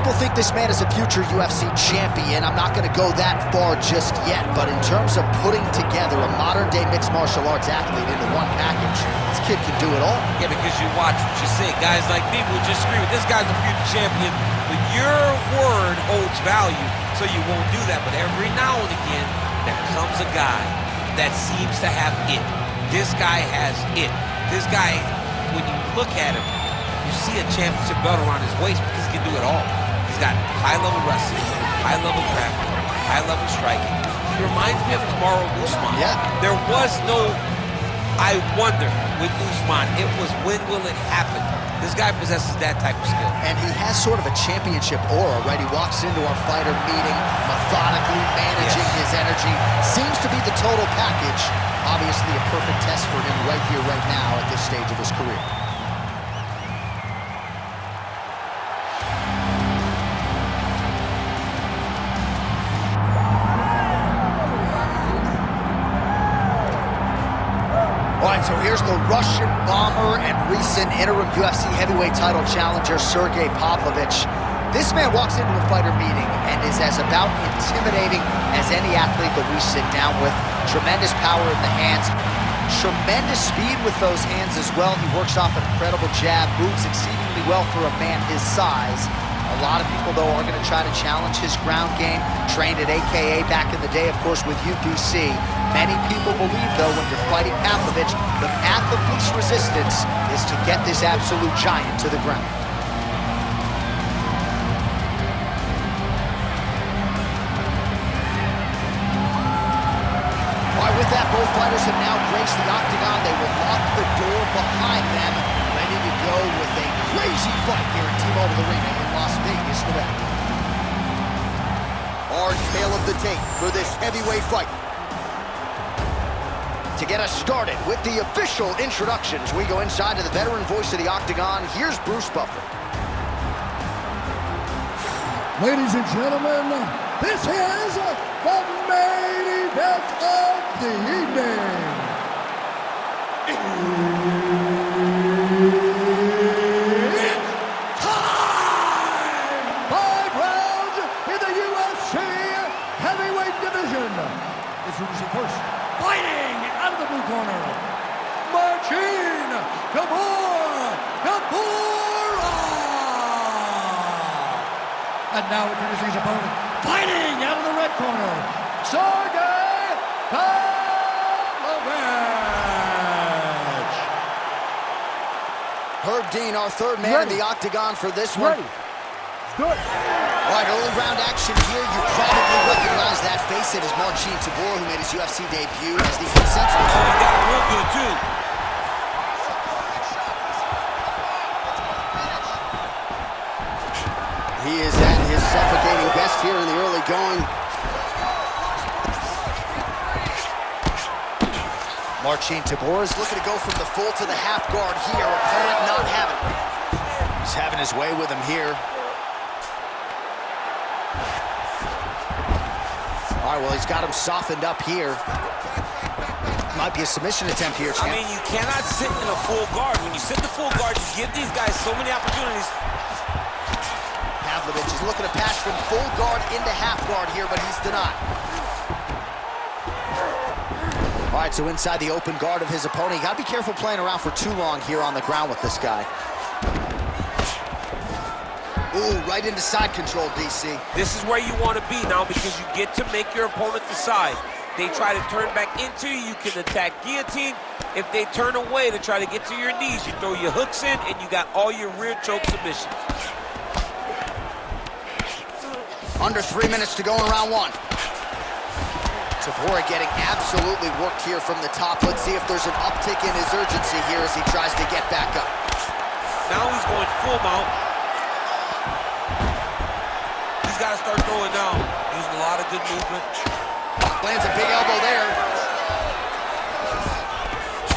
people think this man is a future UFC champion. I'm not going to go that far just yet, but in terms of putting together a modern-day mixed martial arts athlete into one package, this kid can do it all. Yeah, because you watch what you say. Guys like me will just agree with this guy's a future champion, but your word holds value, so you won't do that. But every now and again, there comes a guy that seems to have it. This guy has it. This guy, when you look at him, you see a championship belt around his waist because he can do it all. He's got high-level wrestling, high-level grappling, high-level striking. He reminds me of Kamaru Usman. Yeah. There was no I wonder with Usman. It was when will it happen? This guy possesses that type of skill. And he has sort of a championship aura, right? He walks into our fighter meeting, methodically managing his energy. Seems to be the total package. Obviously a perfect test for him right here, right now at this stage of his career. All right, so here's the Russian bomber and recent interim UFC heavyweight title challenger, Sergei Pavlovich. This man walks into a fighter meeting and is as about intimidating as any athlete that we sit down with. Tremendous power in the hands, tremendous speed with those hands as well. He works off an incredible jab, moves exceedingly well for a man his size. A lot of people, though, are going to try to challenge his ground game. Trained at AKA back in the day, of course, with UPC. Many people believe, though, when you're fighting Pavlovich, the path of least resistance is to get this absolute giant to the ground. All right, with that, both fighters have now graced the octagon. They will lock the door behind them, ready to go with a crazy fight here at T-Mobile Arena in Las Vegas, Nevada. Our tale of the tape for this heavyweight fight. To get us started with the official introductions, we go inside to the veteran voice of the octagon. Here's Bruce Buffer. Ladies and gentlemen, this is the main event of the evening. It's time! 5 rounds in the UFC heavyweight division. Introducing first, fighting out of the blue corner, Marcin Tybura. And now introducing his opponent, fighting out of the red corner, Sergei Pavlovich. Herb Dean, our third man in the octagon for this one. Good. All right, early round action here. You probably recognize that face. It is Marcin Tybura, who made his UFC debut as the consensus. Oh, he got it real good, too. He is at his suffocating best here in the early going. Marcin Tybura is looking to go from the full to the half guard here. Opponent not having it. He's having his way with him here. All right, well, he's got him softened up here. Might be a submission attempt here, champ. I mean, you cannot sit in a full guard. When you sit in the full guard, you give these guys so many opportunities. Pavlovich is looking to pass from full guard into half guard here, but he's denied. All right, so inside the open guard of his opponent. You gotta be careful playing around for too long here on the ground with this guy. Ooh, right into side control, DC. This is where you want to be now because you get to make your opponent decide. They try to turn back into you, you can attack guillotine. If they turn away to try to get to your knees, you throw your hooks in and you got all your rear choke submissions. Under 3 minutes to go in round one. Tybura getting absolutely worked here from the top. Let's see if there's an uptick in his urgency here as he tries to get back up. Now he's going full mount. He's got to start throwing down. Using a lot of good movement. Lands a big elbow there.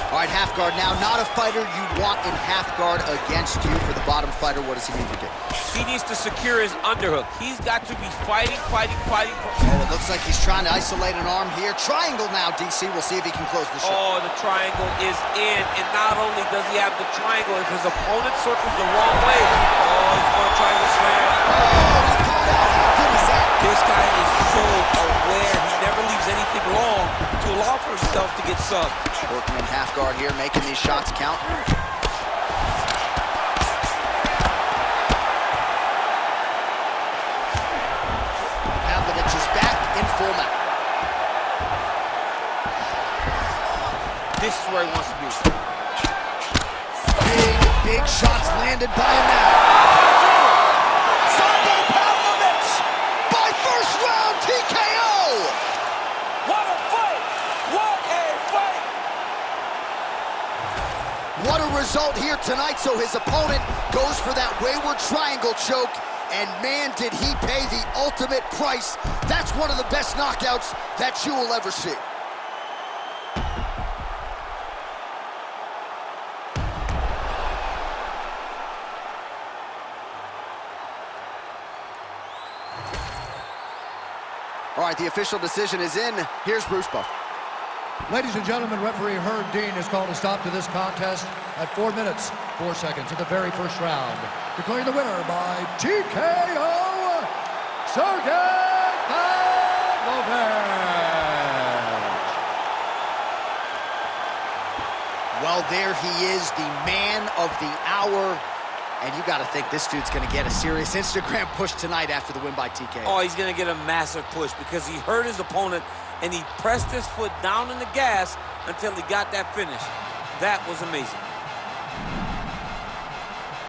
All right, half guard now. Not a fighter you want in half guard against you. For the bottom fighter, what does he need to do? He needs to secure his underhook. He's got to be fighting. Oh, it looks like he's trying to isolate an arm here. Triangle now, DC. We'll see if he can close the show. Oh, the triangle is in. And not only does he have the triangle, if his opponent circles the wrong way, oh, he's going to triangle slam. Oh, he caught out. How good is that? This guy is so aware. He never leaves anything wrong to allow for himself to get subbed. Working in half guard here, making these shots count. Pavlovich is back in full mount. This is where he wants to be. Big shots landed by him now. Sergei Pavlovich by first round TKO. What a fight! What a fight! What a result here tonight. So his opponent goes for that wayward triangle choke, and man, did he pay the ultimate price. That's one of the best knockouts that you will ever see. All right, the official decision is in. Here's Bruce Buff. Ladies and gentlemen, referee Herb Dean has called a stop to this contest at 4 minutes, 4 seconds of the very first round. Declaring the winner by TKO, Sergei Pavlovich. Well, there he is, the man of the hour. And you got to think this dude's going to get a serious Instagram push tonight after the win by TKO. Oh, he's going to get a massive push because he hurt his opponent and he pressed his foot down in the gas until he got that finish. That was amazing.